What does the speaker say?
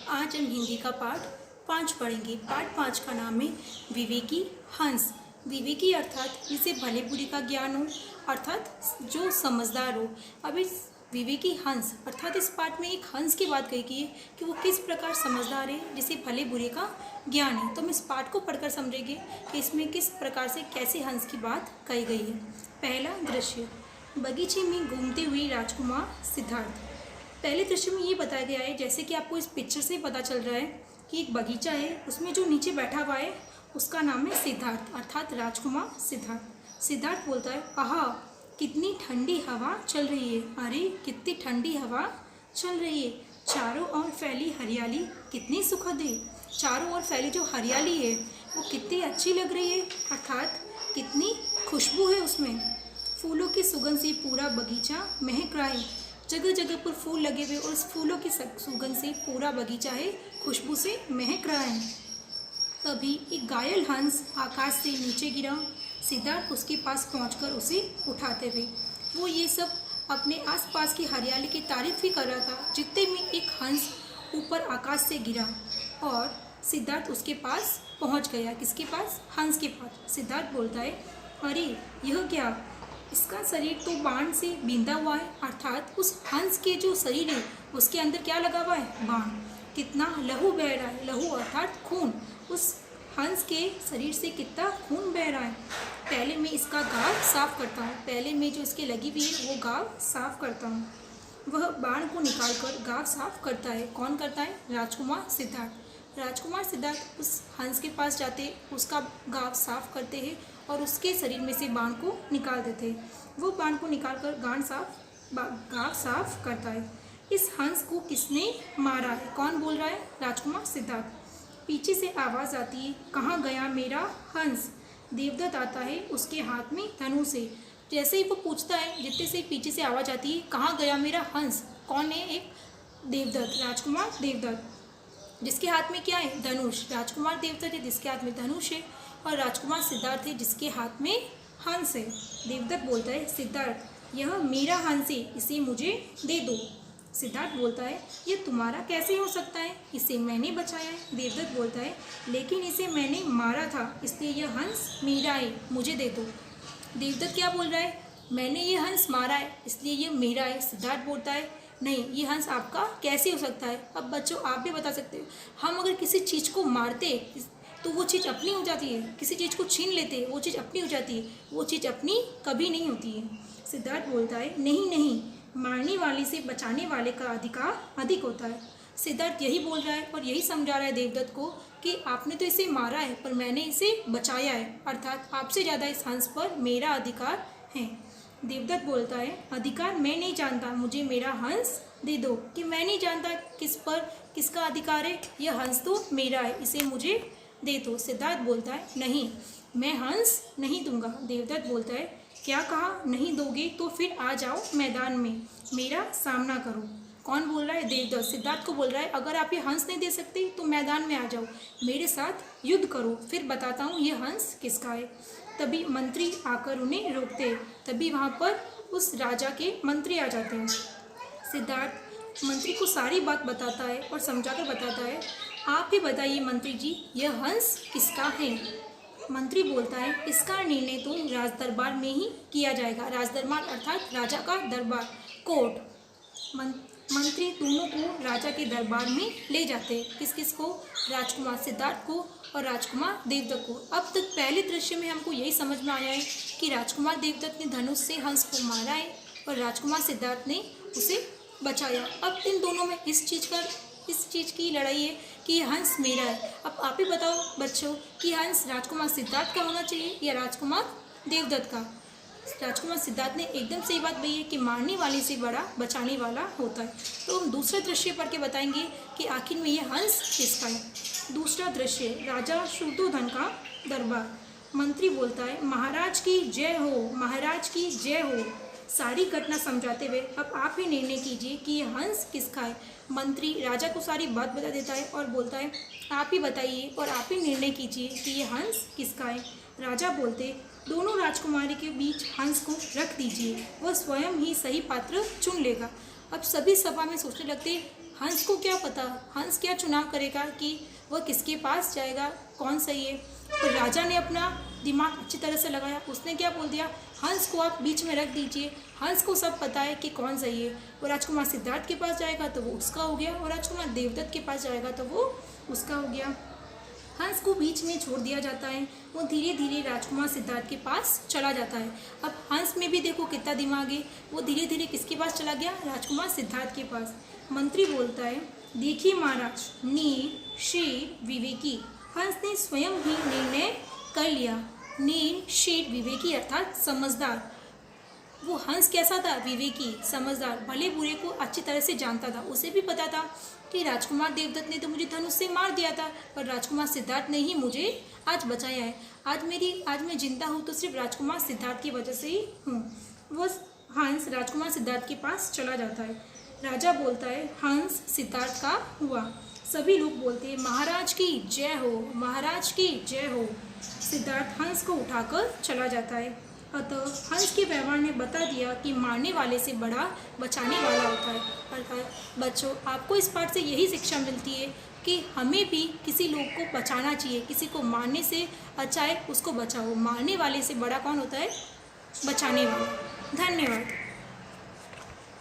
आज हम हिंदी का पाठ 5 पढ़ेंगे। पाठ 5 का नाम है विवेकी हंस। विवेकी अर्थात जिसे भले बुरे का ज्ञान हो, अर्थात जो समझदार हो। अब इस विवेकी हंस अर्थात इस पाठ में एक हंस की बात कही गई है कि वो किस प्रकार समझदार है, जिसे भले बुरे का ज्ञान है। तो हम इस पाठ को पढ़कर समझेंगे कि इसमें किस प्रकार से कैसे हंस की बात कही गई है। पहला दृश्य, बगीचे में घूमते हुए राजकुमार सिद्धार्थ। पहले दृश्य में ये बताया गया है, जैसे कि आपको इस पिक्चर से पता चल रहा है कि एक बगीचा है, उसमें जो नीचे बैठा हुआ है उसका नाम है सिद्धार्थ अर्थात राजकुमार सिद्धार्थ। सिद्धार्थ बोलता है, आहा कितनी ठंडी हवा चल रही है, अरे कितनी ठंडी हवा चल रही है, चारों ओर फैली हरियाली कितनी सुखद है। चारों ओर फैली जो हरियाली है वो कितनी अच्छी लग रही है, अर्थात कितनी खुशबू है उसमें। फूलों की सुगंध से पूरा बगीचा महक रहा है, जगह जगह पर फूल लगे हुए और उस फूलों की सुगंध से पूरा बगीचा है खुशबू से महक रहा है। तभी एक घायल हंस आकाश से नीचे गिरा। सिद्धार्थ उसके पास पहुंचकर उसे उठाते हुए वो ये सब अपने आसपास की हरियाली की तारीफ ही कर रहा था। जितने में एक हंस ऊपर आकाश से गिरा और सिद्धार्थ उसके पास पहुंच गया। किसके पास? हंस के पास। सिद्धार्थ बोलता है, अरे यह क्या, इसका शरीर तो बाण से बींधा हुआ है, अर्थात उस हंस के जो शरीर है उसके अंदर क्या लगा हुआ है? बाण। कितना लहू बह रहा है, लहू अर्थात खून। उस हंस के शरीर से कितना खून बह रहा है। पहले मैं इसका घाव साफ करता हूँ, पहले मैं जो इसके लगी हुई है वो घाव साफ करता हूँ। वह बाण को निकालकर घाव साफ करता है। कौन करता है? राजकुमार सिद्धार्थ। राजकुमार सिद्धार्थ उस हंस के पास जाते, उसका घाव साफ करते हैं और उसके शरीर में से बाण को निकाल देते हैं। वो बाण को निकालकर घाव साफ करता है। इस हंस को किसने मारा है? कौन बोल रहा है? राजकुमार सिद्धार्थ। पीछे से आवाज़ आती है, कहाँ गया मेरा हंस? देवदत्त आता है, उसके हाथ में धनुष है। जैसे ही वो पूछता है, जितने से पीछे से आवाज़ आती है, कहाँ गया मेरा हंस? कौन है? एक देवदत्त, राजकुमार देवदत्त, जिसके हाथ में क्या है? धनुष। राजकुमार देवदत्त है जिसके हाथ में धनुष है और राजकुमार सिद्धार्थ है जिसके हाथ में हंस है। देवदत्त बोलता है, सिद्धार्थ यह मेरा हंस है, इसे मुझे दे दो। सिद्धार्थ बोलता है, ये तुम्हारा कैसे हो सकता है, इसे मैंने बचाया है। देवदत्त बोलता है, लेकिन इसे मैंने मारा था, इसलिए यह हंस मेरा है, मुझे दे दो। देवदत्त क्या बोल रहा है? मैंने ये हंस मारा है इसलिए ये मेरा है। सिद्धार्थ बोलता है, नहीं ये हंस आपका कैसे हो सकता है। अब बच्चों आप भी बता सकते हो, हम अगर किसी चीज़ को मारते तो वो चीज़ अपनी हो जाती है, किसी चीज़ को छीन लेते वो चीज़ अपनी हो जाती है, वो चीज़ अपनी कभी नहीं होती है। सिद्धार्थ बोलता है, नहीं नहीं, मारने वाले से बचाने वाले का अधिकार अधिक होता है। सिद्धार्थ यही बोल रहा है और यही समझा रहा है देवदत्त को कि आपने तो इसे मारा है पर मैंने इसे बचाया है, अर्थात आपसे ज़्यादा इस हंस पर मेरा अधिकार है। देवदत्त बोलता है, अधिकार मैं नहीं जानता, मुझे मेरा हंस दे दो। कि मैं नहीं जानता किस पर किसका अधिकार है, यह हंस तो मेरा है, इसे मुझे दे दो। सिद्धार्थ बोलता है, नहीं मैं हंस नहीं दूंगा। देवदत्त बोलता है, क्या कहा? नहीं दोगे तो फिर आ जाओ मैदान में, मेरा सामना करो। कौन बोल रहा है? देवदत्त सिद्धार्थ को बोल रहा है, अगर आप ये हंस नहीं दे सकते तो मैदान में आ जाओ, मेरे साथ युद्ध करो, फिर बताता हूँ ये हंस किसका है। तभी मंत्री आकर उन्हें रोकते हैं। तभी वहाँ पर उस राजा के मंत्री आ जाते हैं। सिद्धार्थ मंत्री को सारी बात बताता है और समझाकर बताता है, आप ही बताइए मंत्री जी, यह हंस किसका है? मंत्री बोलता है, इसका निर्णय तो राज दरबार में ही किया जाएगा। राज दरबार अर्थात राजा का दरबार, कोर्ट। मंत्री दोनों को राजा के दरबार में ले जाते हैं। किस किस को? राजकुमार सिद्धार्थ को और राजकुमार देवदत्त को। अब तक पहले दृश्य में हमको यही समझ में आया है कि राजकुमार देवदत्त ने धनुष से हंस को मारा है और राजकुमार सिद्धार्थ ने उसे बचाया। अब इन दोनों में इस चीज़ की लड़ाई है कि ये हंस मेरा है। अब आप ही बताओ बच्चों कि हंस राजकुमार सिद्धार्थ का होना चाहिए या राजकुमार देवदत्त का? राजकुमार सिद्धार्थ ने एकदम सही बात कही है कि मारने वाले से बड़ा बचाने वाला होता है। तो हम दूसरा दृश्य पढ़ के बताएंगे कि आखिर में ये हंस किसका है। दूसरा दृश्य, राजा शुद्धोधन का दरबार। मंत्री बोलता है, महाराज की जय हो, महाराज की जय हो। सारी घटना समझाते हुए अब आप ही निर्णय कीजिए कि ये हंस किसका है। मंत्री राजा को सारी बात बता देता है और बोलता है, आप ही बताइए और आप ही निर्णय कीजिए कि ये हंस किसका है। राजा बोलते, दोनों राजकुमारी के बीच हंस को रख दीजिए, वह स्वयं ही सही पात्र चुन लेगा। अब सभी सभा में सोचने लगते, हंस को क्या पता, हंस क्या चुनाव करेगा कि वह किसके पास जाएगा, कौन सही है। पर राजा ने अपना दिमाग अच्छी तरह से लगाया। उसने क्या बोल दिया, हंस को आप बीच में रख दीजिए, हंस को सब पता है कि कौन सही है। वो राजकुमार सिद्धार्थ के पास जाएगा तो वो उसका हो गया, और राजकुमार देवदत्त के पास जाएगा तो वो उसका हो गया। हंस को बीच में छोड़ दिया जाता है। वो धीरे धीरे राजकुमार सिद्धार्थ के पास चला जाता है। अब हंस में भी देखो कितना दिमाग है, वो धीरे धीरे किसके पास चला गया, राजकुमार सिद्धार्थ के पास। मंत्री बोलता है, देखिए महाराज, नील, शेर, विवेकी। हंस ने स्वयं ही निर्णय कर लिया। नील, शेर, विवेकी अर्थात समझदार। वो हंस कैसा था, विवेकी, समझदार, भले बुरे को अच्छी तरह से जानता था। उसे भी पता था कि राजकुमार देवदत्त ने तो मुझे धनुष से मार दिया था, पर राजकुमार सिद्धार्थ ने ही मुझे आज बचाया है। आज मैं जिंदा हूँ तो सिर्फ राजकुमार सिद्धार्थ की वजह से ही हूँ। वो हंस राजकुमार सिद्धार्थ के पास चला जाता है। राजा बोलता है, हंस सिद्धार्थ का हुआ। सभी लोग बोलते हैं, महाराज की जय हो, महाराज की जय हो। सिद्धार्थ हंस को उठाकर चला जाता है। अतः हंस के व्यवहार ने बता दिया कि मारने वाले से बड़ा बचाने वाला होता है। अर्थात बच्चों, आपको इस पाठ से यही शिक्षा मिलती है कि हमें भी किसी लोग को बचाना चाहिए। किसी को मारने से अच्छा है उसको बचाओ। मारने वाले से बड़ा कौन होता है, बचाने वाला। धन्यवाद।